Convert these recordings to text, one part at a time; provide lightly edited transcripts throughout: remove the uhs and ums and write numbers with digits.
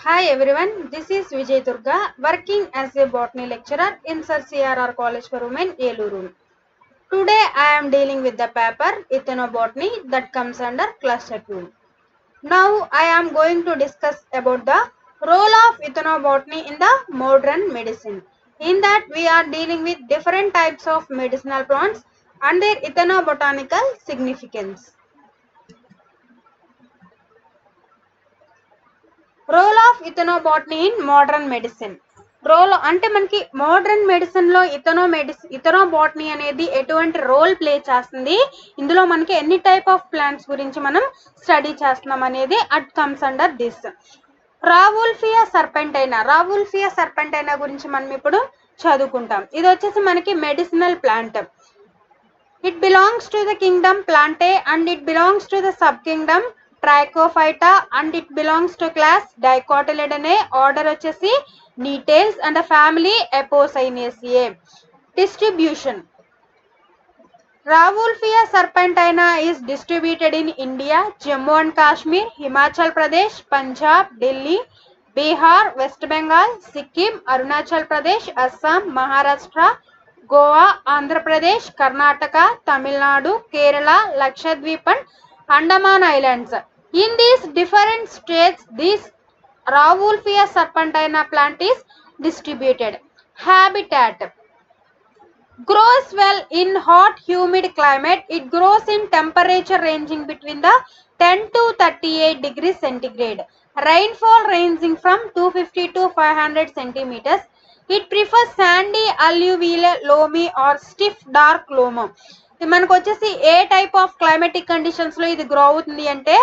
Hi everyone, this is Vijay Durga, working as a botany lecturer in Sir CRR College for Women, Eluru. Today I am dealing with the paper Ethnobotany that comes under cluster 2. Now I am going to discuss about the role of ethnobotany in the modern medicine. In that we are dealing with different types of medicinal plants and their ethnobotanical significance. Role of ethnobotany in modern medicine. Role అంటే మనకి modern medicine లో ఇథనోబాటనీ అనేది ఎటువంటి role play చేస్తుంది, ఇందులో మనకి ఎన్ని type of plants గురించి మనం స్టడీ చేస్తున్నాం అనేది అట్ కమ్స్ అండర్ దిస్. రావుల్ఫియా సర్పెంటైనా గురించి మనం ఇప్పుడు చదువుకుంటాం. ఇది వచ్చేసి మనకి medicinal plant. It belongs to the kingdom Plantae and it belongs to the subkingdom Trichophyta and it belongs to class Dicotyledonnae, order వచ్చేసి Nettles and the family Apocynaceae. Distribution. Rawoolfia serpentina is distributed in India, Jammu and Kashmir, Himachal Pradesh, Punjab, Delhi, Bihar, West Bengal, Sikkim, Arunachal Pradesh, Assam, Maharashtra, Goa, Andhra Pradesh, Karnataka, Tamil Nadu, Kerala, Lakshadweep and Andaman Islands. In these different states, this Rawoolfia serpentina plant is distributed. Habitat. Grows well in hot humid climate. It grows in temperature ranging between the 10 to 38 degrees centigrade. Rainfall ranging from 250 to 500 centimeters. It prefers sandy alluvial loamy or stiff dark loam. మనకు వచ్చేసి ఏ type of climatic conditions లో ఇది grow అవుతుంది అంటే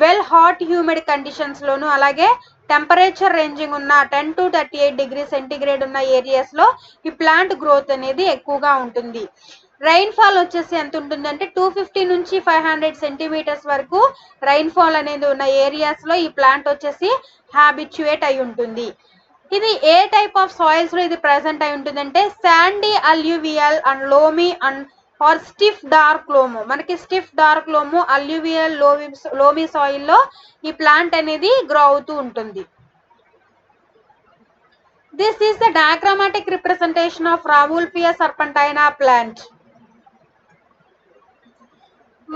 well hot humid conditions లోను, అలాగే temperature ranging ఉన్న 10 to 38 degree centigrade ఉన్న areas లో ఈ ప్లాంట్ గ్రోత్ అనేది ఎక్కువగా ఉంటుంది. రైన్ఫాల్ వచ్చేసి ఎంత ఉంటుందంటే 250 నుంచి 500 సెంటీమీటర్స్ వరకు రైన్ఫాల్ అనేది ఉన్న ఏరియాస్ లో ఈ ప్లాంట్ వచ్చేసి హ్యాబిచ్యుయేట్ అయి ఉంటుంది. ఇది ఏ టైప్ ఆఫ్ సాయిల్స్ లో ఇది ప్రెసెంట్ అయి ఉంటుందంటే sandy alluvial and loamy and or stiff dark loam. మనకి stiff dark loam, alluvial loamy soil లో ఈ ప్లాంట్ అనేది గ్రో అవుతూ ఉంటుంది. This is the diagrammatic representation of Rawoolfia serpentina plant.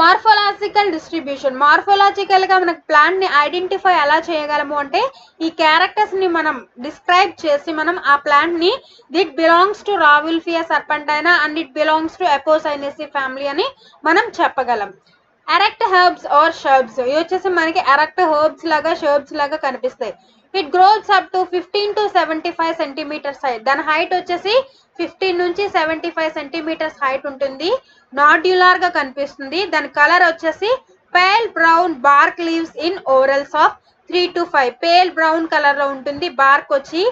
Morphological distribution. Morphological గా మనకు ప్లాంట్ ని ఐడెంటిఫై ఎలా చేయగలము అంటే ఈ క్యారెక్టర్స్ ని మనం డిస్క్రైబ్ చేసి మనం ఆ ప్లాంట్ ని it belongs to Rauvolfia serpentina and it belongs to Apocynaceae family అని మనం చెప్పగలం. Erect herbs or shrubs. ఇవి వచ్చేసి మనకి ఎరెక్ట్ హెర్బ్స్ లాగా షర్బ్స్ లాగా కనిపిస్తాయి. It grows up to 15 to 75 centimetres height. దాని హైట్ వచ్చేసి 15 నుంచి 75 సెంటీమీటర్స్ హైట్ ఉంటుంది. నాడ్యులర్ గా కనిపిస్తుంది. దాని కలర్ వచ్చేసి pale brown. BARC leaves in orals of 3 to 5. Pale brown colour లో ఉంటుంది. బార్క్ వచ్చి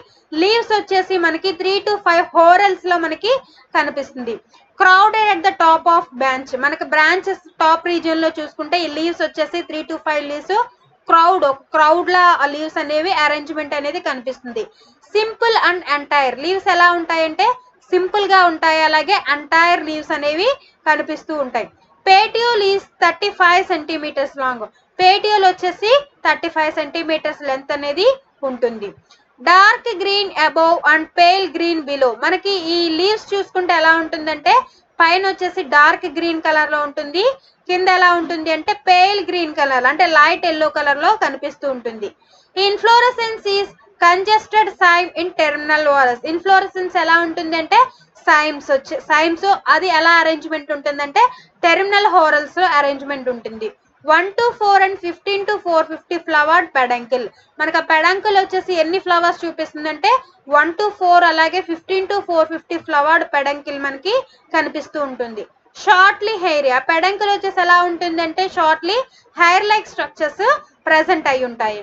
లీవ్స్ వచ్చేసి మనకి 3 to 5 హోరల్స్ లో మనకి కనిపిస్తుంది. Crowded at the top of branch. మనకి బ్రాంచెస్ టాప్ రీజియన్ లో చూసుకుంటే ఈ లీవ్స్ వచ్చేసి 3 to 5 leaves crowd law leaves అనేవి అరేంజ్మెంట్ అనేది కనిపిస్తుంది. Simple and entire. లీవ్స్ ఎలా ఉంటాయంటే సింపుల్ గా ఉంటాయి, అలాగే ఎంటైర్ లీవ్స్ అనేవి కనిపిస్తూ ఉంటాయి. పేటియోల్ ఈస్ 35 సెంటీమీటర్స్ లాంగ్. పేటియోల్ వచ్చేసి 35 సెంటీమీటర్స్ లెంత్ అనేది ఉంటుంది. Dark green above and pale green below. మనకి ఈ లీవ్స్ చూసుకుంటే ఎలా ఉంటుందంటే పైన వచ్చేసి డార్క్ గ్రీన్ కలర్ లో ఉంటుంది, కింద ఎలా ఉంటుంది అంటే పేల్ గ్రీన్ కలర్ అంటే లైట్ ఎల్లో కలర్ లో కనిపిస్తూ ఉంటుంది. Inflorescence is congested cyme in terminal whorls. Inflorescence ఎలా ఉంటుంది అంటే సైమ్స్ అది ఎలా అరేంజ్మెంట్ ఉంటుందంటే టెర్మినల్ హోరల్స్ లో అరేంజ్మెంట్ ఉంటుంది. 1 to 4 and 15 to 450 flowered peduncle. మనకు ఆ పెడంకిల్ వచ్చేసి ఎన్ని ఫ్లవర్స్ చూపిస్తుందంటే 1 to 4 అలాగే 15 to 450 ఫ్లవర్డ్ పెడంకిల్ మనకి కనిపిస్తూ ఉంటుంది. Shortly hair. ఆ పెడంకిల్ వచ్చేసి ఎలా ఉంటుందంటే shortly hair like structures present అయి ఉంటాయి.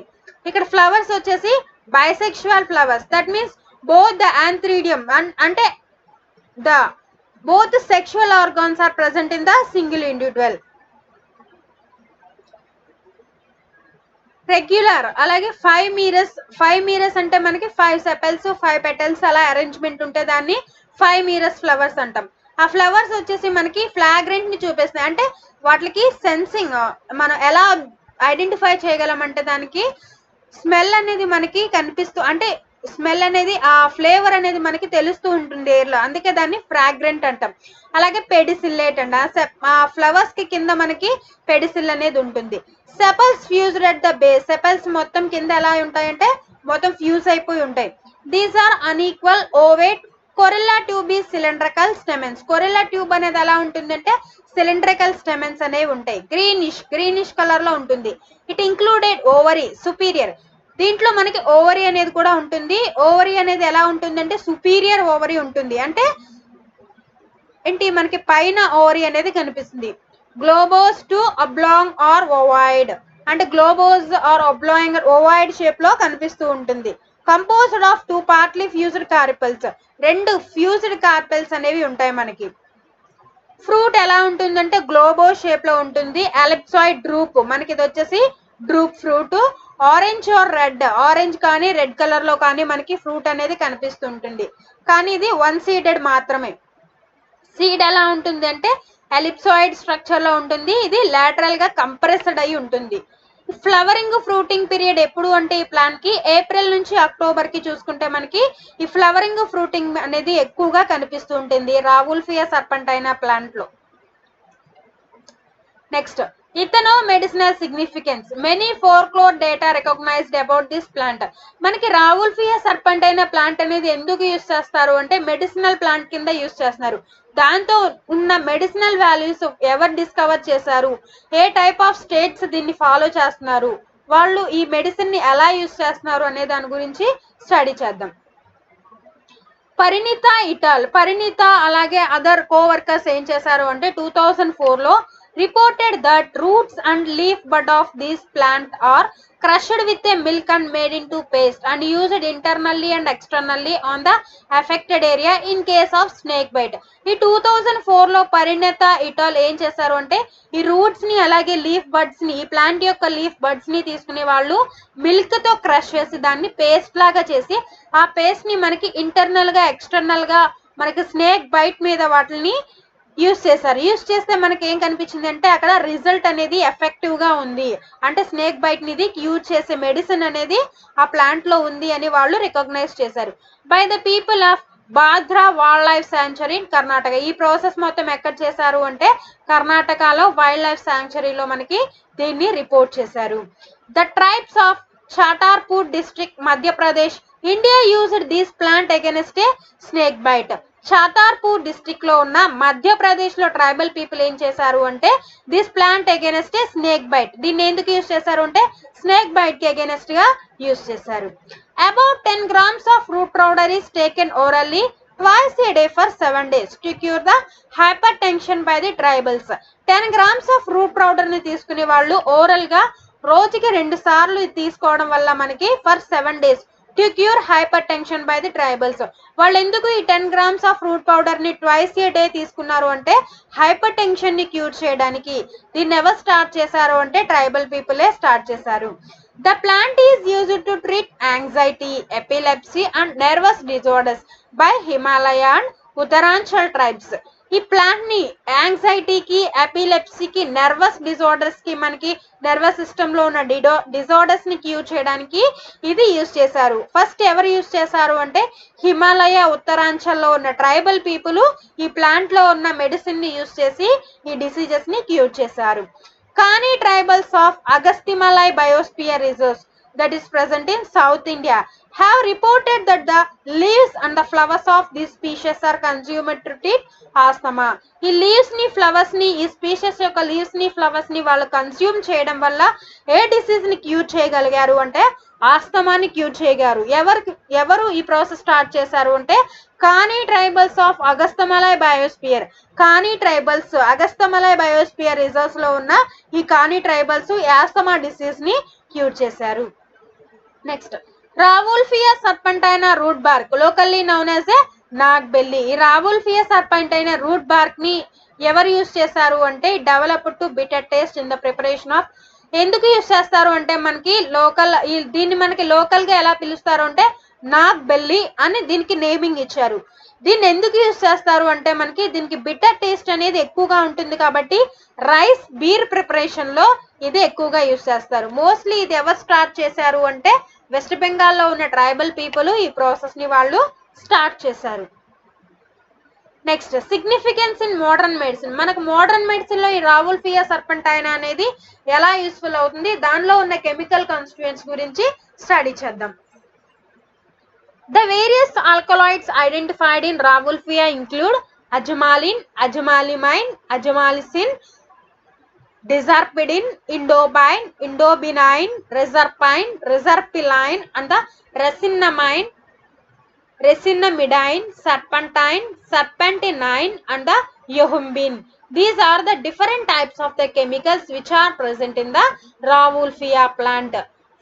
ఇక్కడ ఫ్లవర్స్ వచ్చేసి bisexual flowers. That means both the antheridium అంటే both sexual organs are present in the single individual. Regular అలాగే 5 మీరస్ అంటే మనకి 5 సెపెల్స్ 5 పెటల్స్ అలా అరేంజ్మెంట్ ఉంటే దాన్ని 5 మీరస్ ఫ్లవర్స్ అంటాం. ఆ ఫ్లవర్స్ వచ్చేసి మనకి ఫ్లాగ్రెంట్ ని చూపిస్తాయి. అంటే వాటికి సెన్సింగ్ మనం ఎలా ఐడెంటిఫై చేయగలం అంటే దానికి స్మెల్ అనేది మనకి కనిపిస్తూ అంటే స్మెల్ అనేది ఆ ఫ్లేవర్ అనేది మనకి తెలుస్తూ ఉంటుంది ఎయిర్ లో, అందుకే దాన్ని ఫ్రాగ్రెంట్ అంటాం. అలాగే పెడిసిల్లేట్ అండి, ఆ ఫ్లవర్స్ కి కింద మనకి పెడిసిల్ అనేది ఉంటుంది. Sepals fused at the base, sepals మొత్తం కింద ఎలా ఉంటాయంటే మొత్తం ఫ్యూజ్ అయిపోయి ఉంటాయి. These are unequal ovate. Corolla tube is cylindrical stamens, corolla tube అనేది ఎలా ఉంటుందంటే సిలిండ్రికల్ స్టెమెన్స్ అనేవి ఉంటాయి. గ్రీనిష్ కలర్ లో ఉంటుంది. ఇట్ ఇంక్లూడెడ్ ఓవరీ సుపీరియర్, దీంట్లో మనకి ఓవరీ అనేది కూడా ఉంటుంది. ఓవరీ అనేది ఎలా ఉంటుందంటే సుపీరియర్ ఓవరీ ఉంటుంది, అంటే ఏంటి మనకి పైన ఓవరీ అనేది కనిపిస్తుంది. గ్లోబోస్ టు అబ్లాంగ్ ఆర్ ఓవాయిడ్, అంటే గ్లోబోస్ ఆర్ అబ్లాంగ్ ఓవాయిడ్ షేప్ లో కనిపిస్తూ ఉంటుంది. Composed of 2 partly fused carpels, 2 fused carpels అనేవి ఉంటాయి మనకి. ఫ్రూట్ ఎలా ఉంటుందంటే గ్లోబో షేప్ లో ఉంటుంది. ఎలిప్సాయిడ్ డ్రూప్, మనకి ఇది వచ్చేసి డ్రూప్ fruit. Orange are red, orange కానీ రెడ్ కలర్ లో కానీ మనకి ఫ్రూట్ అనేది కనిపిస్తుంటుంది, కానీ ఇది వన్ సీడెడ్ మాత్రమే. సీడ్ ఎలా ఉంటుంది అంటే ఎలిప్సాయిడ్ స్ట్రక్చర్ లో ఉంటుంది, ఇది లాటరల్ గా కంప్రెస్డ్ అయి ఉంటుంది. ఫ్లవరింగ్ ఫ్రూటింగ్ పీరియడ్ ఎప్పుడు అంటే ఈ ప్లాంట్ కి ఏప్రిల్ నుంచి అక్టోబర్ కి చూసుకుంటే మనకి ఈ ఫ్లవరింగ్ ఫ్రూటింగ్ అనేది ఎక్కువగా కనిపిస్తూ ఉంటుంది రావుల్ఫియా సర్పంటైనా ప్లాంట్ లో. Next, ethno medicinal significance, many folklore data recognized about this plant. మనకి రావుల్ఫియా సర్పంటైనా ప్లాంట్ అనేది ఎందుకు యూస్ చేస్తారు అంటే మెడిసినల్ ప్లాంట్ కింద యూస్ చేస్తున్నారు. దాంతో ఉన్న మెడిసినల్ వాల్యూస్ ఎవరు డిస్కవర్ చేశారు, ఏ టైప్ ఆఫ్ స్టేట్స్ దీన్ని ఫాలో చేస్తున్నారు, వాళ్ళు ఈ మెడిసిన్ ని ఎలా యూస్ చేస్తున్నారు అనే దాని గురించి స్టడీ చేద్దాం. పరిణిత ఇటాల్, పరిణిత అలాగే అదర్ కోవర్కర్స్ ఏం చేశారు అంటే 2004 లో reported that roots and leaf bud of this plant are crushed with a milk and made into paste and used internally and externally on the affected area in case of snake bite. ఈ 2004 లో పరిణత ఇటాల్ ఏం చేశారు అంటే ఈ roots ని అలాగే leaf buds ని, ఈ ప్లాంట్ యొక్క లీఫ్ బడ్స్ ని తీసుకునే వాళ్ళు మిల్క్ తో క్రష్ చేసి దాన్ని పేస్ట్ లాగా చేసి ఆ పేస్ట్ ని మనకి ఇంటర్నల్ గా ఎక్స్టర్నల్ గా మనకి స్నేక్ బైట్ మీద వాటిని యూస్ చేశారు. యూస్ చేస్తే మనకి ఏం కనిపించింది అంటే అక్కడ రిజల్ట్ అనేది ఎఫెక్టివ్ గా ఉంది, అంటే స్నేక్ బైట్ నిది యూజ్ చేసే మెడిసిన్ అనేది ఆ ప్లాంట్ లో ఉంది అని వాళ్ళు రికగ్నైజ్ చేశారు. By the people of Bhadra wild life sanctuary in Karnataka. ఈ ప్రాసెస్ మొత్తం ఎక్కడ చేశారు అంటే కర్ణాటకలో వైల్డ్ లైఫ్ శాంక్చురీలో మనకి దీన్ని రిపోర్ట్ చేశారు. The tribes of Chhatarpur district Madhya Pradesh, India used this plant against a snake bite. Chhatarpur district లో ఉన్న మధ్యప్రదేశ్ లో ట్రైబల్ పీపుల్ ఏం చేశారు అంటే this plant against a snake bite, దీన్ని ఎందుకు యూస్ చేశారు అంటే స్నేక్ బైట్ కి అగైన్స్ట్ గా యూస్ చేశారు. About 10 grams of fruit powder is taken orally twice a day for 7 days to cure the hypertension by the tribals. 10 grams of fruit powder ని తీసుకునే వాళ్ళు ఓరల్ గా రోజుకి 2 సార్లు తీసుకోవడం వల్ల మనకి for 7 days to cure hyper tension by the tribals. వాళ్ళు ఎందుకు ఈ 10 grams ఆఫ్ ఫ్రూట్ పౌడర్ ని ట్వైస్ ఏ డే తీసుకున్నారు అంటే హైపర్ టెన్షన్ ని క్యూర్ చేయడానికి. దీన్ని ఎవరు స్టార్ట్ చేశారు అంటే ట్రైబల్ పీపులే స్టార్ట్ చేశారు. The plant is used to treat anxiety, epilepsy and nervous disorders by Himalaya and Uttaranchal tribes. ఈ ప్లాంట్ ని యాంగ్జైటీకి, ఎపిలెప్సీకి, నర్వస్ డిజార్డర్స్ కి, మనకి నర్వస్ సిస్టమ్ లో ఉన్న డిజార్డర్స్ ని క్యూర్ చేయడానికి ఇది యూజ్ చేశారు. ఫస్ట్ ఎవరు యూజ్ చేశారు అంటే హిమాలయ, ఉత్తరాంచల్లో ఉన్న ట్రైబల్ పీపుల్ ఈ ప్లాంట్ లో ఉన్న మెడిసిన్ ని యూజ్ చేసి ఈ డిసీజెస్ ని క్యూర్ చేశారు. కానీ tribals of Agasthyamalai biosphere reserves that is present in South India have reported that the leaves and the flowers of these species are consumed to treat asthma. ఈ leaves ని, flowers ని, ఈ spacious యొక్క leaves ని, flowers ని వాళ్ళు consume చేయడం వల్ల ఏ డిసీజ్ ని క్యూర్ చేయగలిగారు అంటే ఆస్తమాని క్యూర్ చేయగారు. ఎవరు ఈ ప్రాసెస్ స్టార్ట్ చేశారు అంటే కానీ ట్రైబల్స్ ఆఫ్ అగస్తమలై బయోస్పియర్. కానీ ట్రైబల్స్ అగస్తమలై బయోస్పియర్ రిజర్వ్స్ లో ఉన్న ఈ కానీ ట్రైబల్స్ ఆస్తమా డిసీజ్ ని క్యూర్ చేశారు. Next, Rauvolfia serpentina root bark locally known as a nag beli. ఈ రావుల్ఫియా సర్పంటైనా రూట్ బార్క్ ని ఎవరు యూస్ చేశారు అంటే developed to bitter taste in the preparation of. ఎందుకు యూస్ చేస్తారు అంటే మనకి దీన్ని మనకి లోకల్ గా ఎలా పిలుస్తారు అంటే నాగ్ బెల్లి అని దీనికి నేమింగ్ ఇచ్చారు. దీన్ని ఎందుకు యూస్ చేస్తారు అంటే మనకి దీనికి బిటర్ టేస్ట్ అనేది ఎక్కువగా ఉంటుంది కాబట్టి రైస్ బీర్ ప్రిపరేషన్ లో ఇది ఎక్కువగా యూస్ చేస్తారు. మోస్ట్లీ ఇది ఎవరు స్టార్ట్ చేశారు అంటే వెస్ట్ బెంగాల్లో ఉన్న ట్రైబల్ పీపుల్ ఈ ప్రాసెస్ ని వాళ్ళు స్టార్ట్ చేశారు. Next significance in modern medicine. మనకు మోడర్న్ మెడిసిన్ లో ఈ రావుల్ఫియా సర్పెంటైనా అనేది ఎలా యూస్ఫుల్ అవుతుంది, దానిలో ఉన్న కెమికల్ కాన్స్టిట్యూయెంట్స్ గురించి స్టడీ చేద్దాం. The various alkaloids identified in Rauwolfia include azamalin, azamalimine, azamalisin, dizarpidine, indobine, indobinine, reserpine, reserpilline, and the resinamide, resinamidine, serpentine, serpentinine, and the yohimbine. These are the different types of the chemicals which are present in the Rauwolfia plant.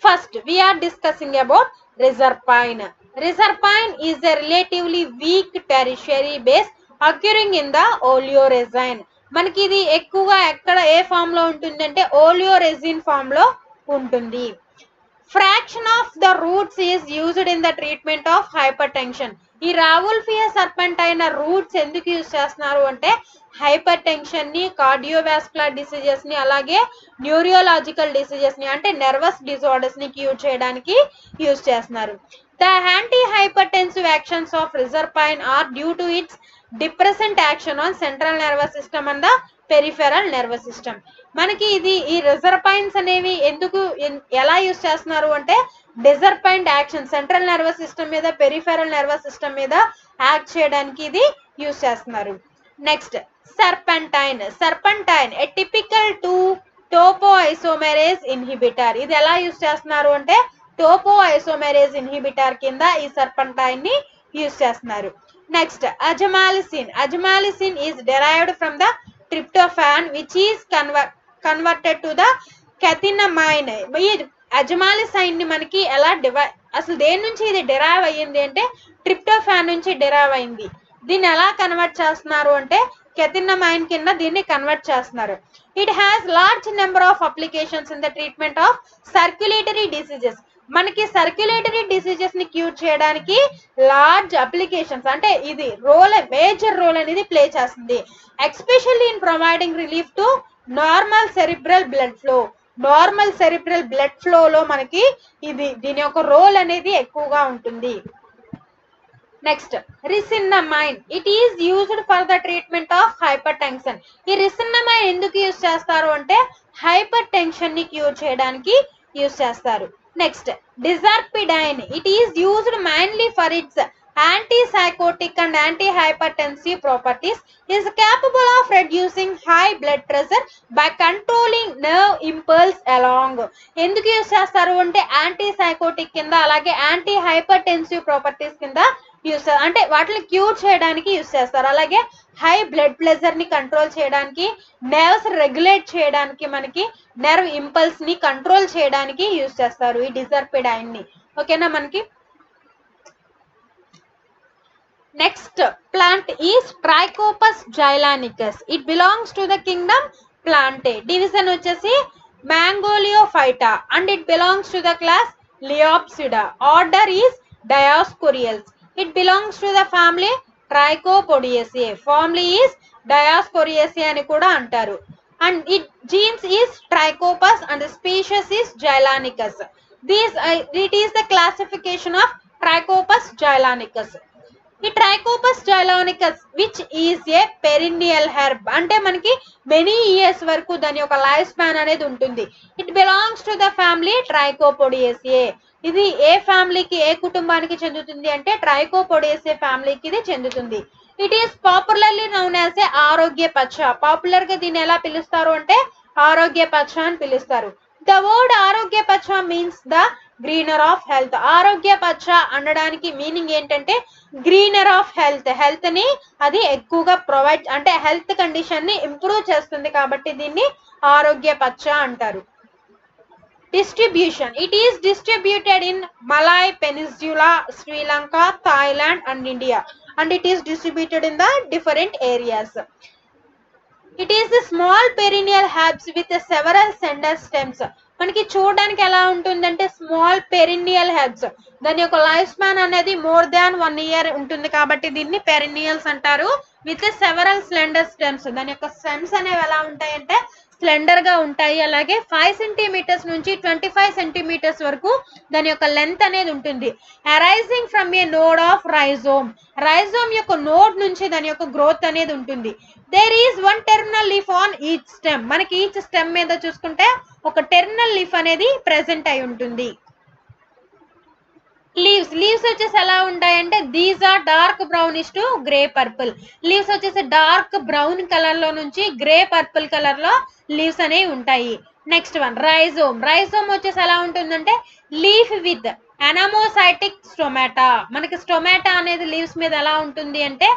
First, we are discussing about reserpine. Reserpine is a relatively weak tertiary base occurring in the oleoresin. మనకి ఇది ఎక్కువగా ఎక్కడ ఏ form లో ఉంటుందంటే oleoresin form లో ఉంటుంది. Fraction of the roots is used in the treatment of hypertension. ఈ రావుల్ఫియా సర్పెంటైనా roots ఎందుకు యూజ్ చేస్తున్నారు అంటే హైపర్ టెన్షన్ ని, కార్డియోవాస్కులర్ డిసీజెస్ ని, అలాగే న్యూరియోలాజికల్ డిసీజెస్ ని అంటే నర్వస్ డిజార్డర్స్ ని క్యూర్ చేయడానికి యూజ్ చేస్తున్నారు. The anti-hypertensive actions of reserpine are due to its depressant action on central nervous system and the peripheral nervous system. మనకి ఇది ఈ రిజర్పైన్స్ అనేవి ఎందుకు ఎలా యూస్ చేస్తున్నారు అంటే deserpidine action central nervous system మీద, పెరిఫెరల్ నర్వస్ సిస్టమ్ మీద యాక్ట్ చేయడానికి ఇది యూస్ చేస్తున్నారు. Next serpentine. Serpentine a typical topoisomerase inhibitor. ఇది ఎలా యూస్ చేస్తున్నారు అంటే టోపోఐసోమెరేజ్ ఇన్హిబిటర్ కింద ఈ సర్పెంటైన్ ని యూస్ చేస్తున్నారు. Next ajmalicine. Ajmalicine is derived from the tryptophan which is converted to the ketimine. ఈ అజమాలిసైన్ ని మనకి ఎలా అసలు దేని నుంచి ఇది డెరైవ్ అయ్యింది అంటే ట్రిప్టోఫాన్ నుంచి డెరైవ్ అయింది. దీన్ని ఎలా కన్వర్ట్ చేస్తున్నారు అంటే కెథినమైన్ కింద దీన్ని కన్వర్ట్ చేస్తున్నారు. It has large number of applications in the treatment of circulatory diseases. మనకి సర్క్యులేటరీ డిసీజెస్ ని క్యూర్ చేయడానికి లార్జ్ అప్లికేషన్స్ అంటే ఇది మేజర్ రోల్ అనేది ప్లే చేస్తుంది. Especially in providing relief to normal cerebral blood flow. Normal cerebral blood flow లో మనకి దీని యొక్క రోల్ అనేది ఎక్కువగా ఉంటుంది. Next rescinnamine. It is used for the treatment of hypertension. ఈ రిసిన్నమైన్ ఎందుకు యూజ్ చేస్తారు అంటే హైపర్ టెన్షన్ ని క్యూర్ చేయడానికి యూజ్ చేస్తారు. Next deserpidine. It is used mainly for its antipsychotic and antihypertensive properties, is capable of reducing high blood pressure by controlling nerve impulse along. ఎందుకు use చేస్తారు అంటే antipsychotic కింద అలాగే యాంటీ హైపర్టెన్సివ్ ప్రాపర్టీస్ కింద use అంటే వాటిని cure చేయడానికి use చేస్తారు. అలాగే హై బ్లడ్ ప్రెషర్ ని కంట్రోల్ చేయడానికి, నర్వ్స్ రెగ్యులేట్ చేయడానికి, మనకి నర్వ్ ఇంపల్స్ ని కంట్రోల్ చేయడానికి యూస్ చేస్తారు ఈ డిజర్పిడైన్ ని. ఓకేనా మనకి. Next plant is Trichopus geylanicus. It belongs to the kingdom Plantae. Division వచ్చేసి Mangoliophyta and it belongs to the class Leopsida. Order is Dioscuriales. It belongs to the family Trichopodiaceae. Family is Dioscuriaceae అని కూడా అంటారు. And it genes is Trichopus and the species is Geylanicus. It is the classification of Trichopus geylanicus. ఈ Trichopus zeylanicus which is a perennial herb అంటే మనకి many years వరకు దాని యొక్క life span అనేది ఉంటుంది. It belongs to the family Trichopodiaceae. ఇది ఏ ఫ్యామిలీకి, ఏ కుటుంబానికి చెందుతుంది అంటే ట్రైకోపోడియేసియే ఫ్యామిలీకి ఇది చెందుతుంది. It is popularly noun as ఏ ఆరోగ్య పచ్చ. పాపులర్ గా దీన్ని ఎలా పిలుస్తారు అంటే ఆరోగ్య పచ్చ అని పిలుస్తారు. ద వర్డ్ ఆరోగ్య పచ్చ means the greener of health. ఆరోగ్య పచ్చ అనడానికి మీనింగ్ ఏంటంటే గ్రీనర్ ఆఫ్ హెల్త్. హెల్త్ ని అది ఎక్కువగా ప్రొవైడ్ అంటే హెల్త్ కండిషన్ ని ఇంప్రూవ్ చేస్తుంది కాబట్టి దీన్ని ఆరోగ్య పచ్చ అంటారు. Distribution. It is distributed in Malay peninsula, Sri Lanka, Thailand and India and it is distributed in the different areas. It is a small perennial herbs with several slender stems. మనకి చూడడానికి ఎలా ఉంటుందంటే స్మాల్ పెరినియల్ హెడ్స్. దాని యొక్క life span అనేది more than 1 year ఉంటుంది కాబట్టి దీన్ని పెరినియల్స్ అంటారు. With several slender stems. దాని యొక్క స్టెమ్స్ అనేవి ఎలా ఉంటాయంటే స్లెండర్ గా ఉంటాయి. అలాగే 5 సెంటీమీటర్స్ నుంచి 25 సెంటీమీటర్స్ వరకు దాని యొక్క లెంత్ అనేది ఉంటుంది. Arising from a node of rhizome. Rhizome యొక్క నోడ్ నుంచి దాని యొక్క గ్రోత్ అనేది ఉంటుంది. There is one terminal leaf on each stem. మనకి ఈచ్ స్టెమ్ మీద చూసుకుంటే ఒక టెర్మినల్ లీఫ్ అనేది ప్రెసెంట్ అయి ఉంటుంది. లీవ్స్ వచ్చేసి ఎలా ఉంటాయంటే these are dark brownish to grey purple. Leaves వచ్చేసి డార్క్ బ్రౌన్ కలర్ లో నుంచి గ్రే పర్పుల్ కలర్ లో లీవ్స్ అనేవి ఉంటాయి. Next one rhizome. రైజోమ్ వచ్చేసి ఎలా ఉంటుందంటే లీఫ్ విత్ అనమోసైటిక్ స్టొమాటా. మనకి స్టొమాటా అనేది లీవ్స్ మీద ఎలా ఉంటుంది అంటే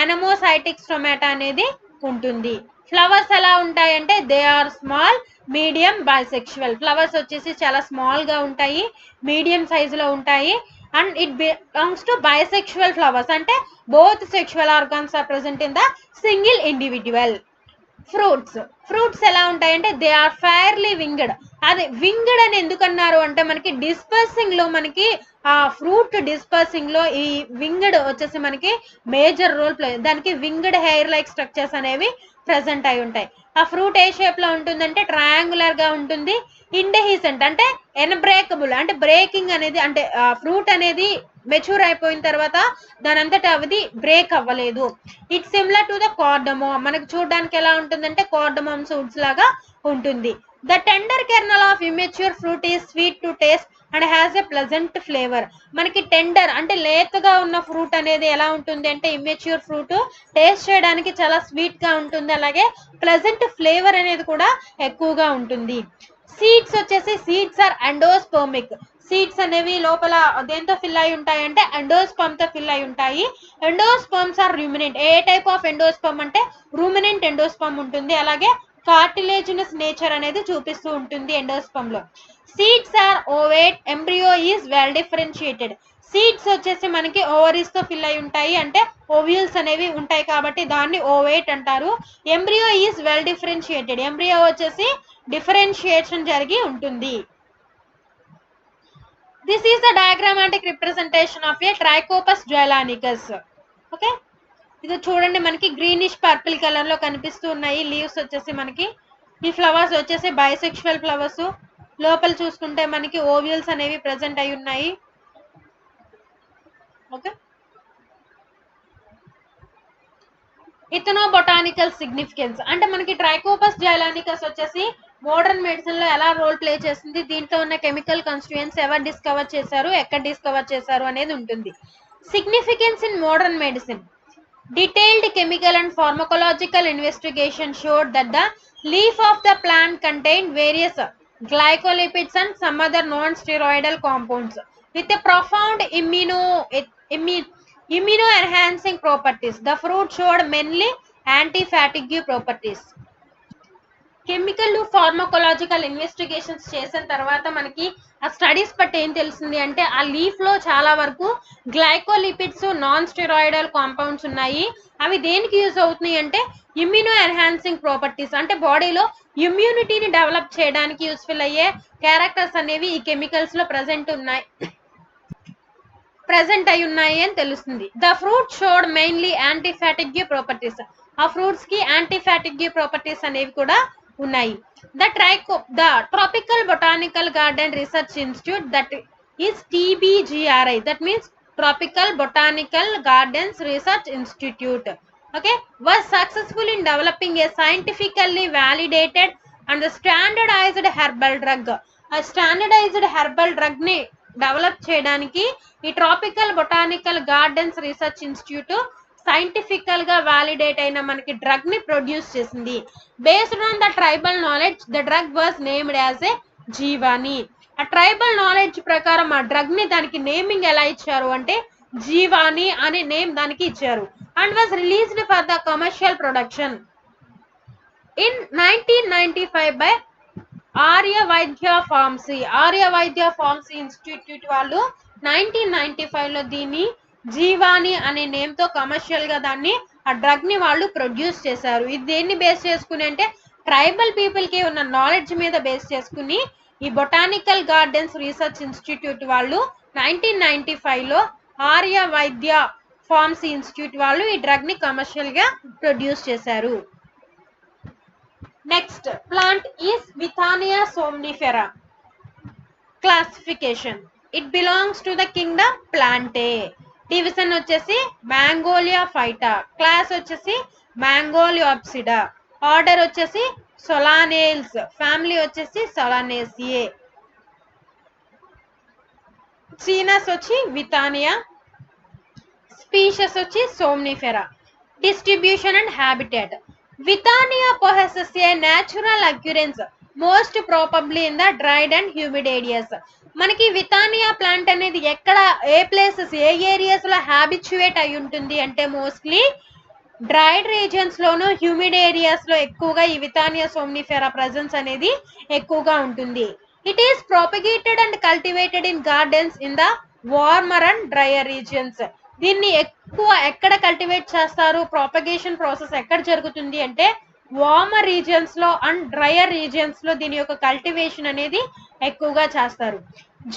అనమోసైటిక్ స్టొమాటా అనేది ఉంటుంది. ఫ్లవర్స్ ఎలా ఉంటాయంటే they are small medium bisexual. Flowers వచ్చేసి చాలా స్మాల్ గా ఉంటాయి, మీడియం సైజ్ లో ఉంటాయి. And it belongs to bisexual flowers, అంటే both sexual organs are present in the single individual. Fruits ఎలా ఉంటాయంటే దే ఆర్ ఫైర్లీ వింగ్డ్. అదే వింగ్డ్ అని ఎందుకన్నారు అంటే మనకి డిస్పర్సింగ్ లో మనకి ఆ ఫ్రూట్ డిస్పర్సింగ్ లో ఈ వింగ్డ్ వచ్చేసి మనకి మేజర్ రోల్ ప్లే. దానికి వింగ్డ్ హెయిర్ లైక్ స్ట్రక్చర్స్ అనేవి ప్రెసెంట్ అయి ఉంటాయి. ఆ ఫ్రూట్ ఏ షేప్ లో ఉంటుందంటే ట్రయాంగులర్ గా ఉంటుంది. ఇండెహిసెంట్ అంటే ఎన్బ్రేకబుల్, అంటే బ్రేకింగ్ అనేది అంటే ఫ్రూట్ అనేది మెచ్యూర్ అయిపోయిన తర్వాత దాని అంతటా అది బ్రేక్ అవ్వలేదు. It's similar to the cardamom. మనకు చూడడానికి ఎలా ఉంటుందంటే కార్డమోమ్ సూడ్స్ లాగా ఉంటుంది. The tender kernel of immature fruit is sweet to taste and has a pleasant flavour. మనకి టెండర్ అంటే లేతగా ఉన్న ఫ్రూట్ అనేది ఎలా ఉంటుంది అంటే ఇమ్మెచ్యూర్ ఫ్రూట్ టేస్ట్ చేయడానికి చాలా స్వీట్ గా ఉంటుంది. అలాగే ప్లెజెంట్ ఫ్లేవర్ అనేది కూడా ఎక్కువగా ఉంటుంది. సీడ్స్ వచ్చేసి సీడ్స్ ఆర్ ఎండోస్పర్మిక్. సీడ్స్ అనేవి లోపల దేంతో ఫిల్ అయి ఉంటాయి అంటే ఎండోస్పర్మ్ తో ఫిల్ అయి ఉంటాయి. Endosperms are ruminant. ఏ టైప్ ఆఫ్ ఎండోస్పర్మ్ అంటే రూమినెంట్ ఎండోస్పర్మ్ ఉంటుంది. అలాగే కార్టిలేజినస్ నేచర్ అనేది చూపిస్తూ ఉంటుంది ఎండోస్పర్మ్ లో. Seeds are ovate. Embryo is well differentiated. Seeds వచ్చేసి మనకి ఓవరీస్ తో ఫిల్ అయి ఉంటాయి, అంటే ఓవ్యూల్స్ అనేవి ఉంటాయి కాబట్టి దాన్ని ఓవేట్ అంటారు. Embryo is well differentiated. Embryo వచ్చేసి డిఫరెన్షియేషన్ జరిగి ఉంటుంది. This is the diagrammatic representation of a Trichopus zeylanicus. Okay, ఇది చూడండి మనకి గ్రీనిష్ పర్పుల్ కలర్ లో కనిపిస్తూ ఉన్నాయి. లీవ్స్ వచ్చేసి మనకి ఈ ఫ్లవర్స్ వచ్చేసి బైసెక్షువల్ ఫ్లవర్స్. లోపల చూసుకుంటే మనకి ఓవ్యూల్స్ అనేవి ప్రెసెంట్ అయి ఉన్నాయి. ఓకే, ఇథనో బొటానికల్ సిగ్నిఫికెన్స్ అంటే మనకి ట్రైకోపస్ జైలానికస్ వచ్చేసి మోడర్న్ మెడిసిన్ లో ఎలా రోల్ ప్లే చేస్తుంది, దీంట్లో ఉన్న కెమికల్ కాన్స్టిట్యూయెంట్స్ ఎవరు డిస్కవర్ చేశారు, ఎక్కడ డిస్కవర్ చేశారు అనేది ఉంటుంది. Significance in modern medicine. Detailed chemical and pharmacological investigation showed that the leaf of the plant contained various glycolipids and some other non-steroidal compounds with a profound immuno-enhancing properties. The fruit showed mainly anti-fatigue properties. Chemical pharmacological investigations చేసిన తర్వాత మనకి ఆ studies బట్టి ఏం తెలిసింది అంటే ఆ leaf లో చాలా వరకు గ్లైకోలిపిడ్స్, నాన్ స్టెరాయిడల్ కాంపౌండ్స్ ఉన్నాయి. అవి దేనికి యూజ్ అవుతున్నాయి అంటే ఇమ్యూనో ఎన్హాన్సింగ్ ప్రాపర్టీస్, అంటే బాడీలో ఇమ్యూనిటీని డెవలప్ చేయడానికి యూస్ఫుల్ అయ్యే క్యారెక్టర్స్ అనేవి ఈ కెమికల్స్ లో ప్రెసెంట్ అయి ఉన్నాయి అని తెలుస్తుంది. The fruit showed mainly antifatigue properties. ఆ ఫ్రూట్స్ కి యాంటీఫాటిక్ ప్రాపర్టీస్ అనేవి కూడా ఉన్నాయి. The Tropical Botanical Garden Research Institute that is TBGRI, that means Tropical Botanical Gardens Research Institute, okay, was successful in developing a scientifically validated and standardized herbal drug. ఆ standardised herbal drug ని develop చేయడానికి ఈ Tropical Botanical Gardens Research Institute scientifical గా validate అయిన మనకి drug ని produce చేసింది. Based on the tribal knowledge the drug was named as a Jeevani. ఆ ట్రైబల్ నాలెడ్జ్ ప్రకారం ఆ డ్రగ్ ని దానికి నేమింగ్ ఎలా ఇచ్చారు అంటే జీవాని అనే నేమ్ దానికి ఇచ్చారు. And was released for the commercial production in 1995 by Arya వైద్య ఫార్మసీ ఇన్స్టిట్యూట్ వాళ్ళు 1995 లో దీన్ని జీవాని అనే నేమ్ తో కమర్షియల్ గా దాన్ని ఆ డ్రగ్ ని వాళ్ళు ప్రొడ్యూస్ చేశారు. ఇది దేన్ని బేస్ చేసుకుని అంటే ట్రైబల్ పీపుల్ కి ఉన్న నాలెడ్జ్ మీద బేస్ చేసుకుని ఈ బొటానికల్ గార్డెన్స్ రీసెర్చ్ ఇన్స్టిట్యూట్ వాళ్ళు 1995లో ఆర్య వైద్య ఫార్మసీ ఇన్స్టిట్యూట్ వాళ్ళు ఈ డ్రగ్ ని కమర్షియల్ గా ప్రొడ్యూస్ చేశారు. Next plant is Withania somnifera. Classification, it belongs to the kingdom Plantae. Division వచ్చేసి మ్యాంగోలియా ఫైటా. క్లాస్ వచ్చేసి మ్యాంగోలియాప్సిడా. ఆర్డర్ వచ్చేసి సొలానేల్స్. ఫ్యామిలీ వచ్చేసి సొలానేసియే. జీనస్ వచ్చి విథానియా. స్పీషియస్ వచ్చి somnifera. Distribution and habitat, Withania possesses a natural occurrence most probably in the dried and humid areas. మనకి విథానియా plant అనేది ఎక్కడ, ఏ places, ఏ areas లో హ్యాబిచ్యుయేట్ అయి ఉంటుంది అంటే మోస్ట్లీ డ్రైడ్ రీజియన్స్ లోను, హ్యూమిడ్ ఏరియాస్ లో ఎక్కువగా ఈ విథానియా సోమ్నిఫెరా ప్రెజెన్స్ అనేది ఎక్కువగా ఉంటుంది. It is propagated and cultivated in gardens in the warmer and dryer regions. దీన్ని ఎక్కువ ఎక్కడ కల్టివేట్ చేస్తారు, ప్రాపగేషన్ ప్రాసెస్ ఎక్కడ జరుగుతుంది అంటే వార్మర్ రీజియన్స్ లో అండ్ డ్రైయర్ రీజియన్స్ లో దీని యొక్క కల్టివేషన్ అనేది ఎక్కువగా చేస్తారు.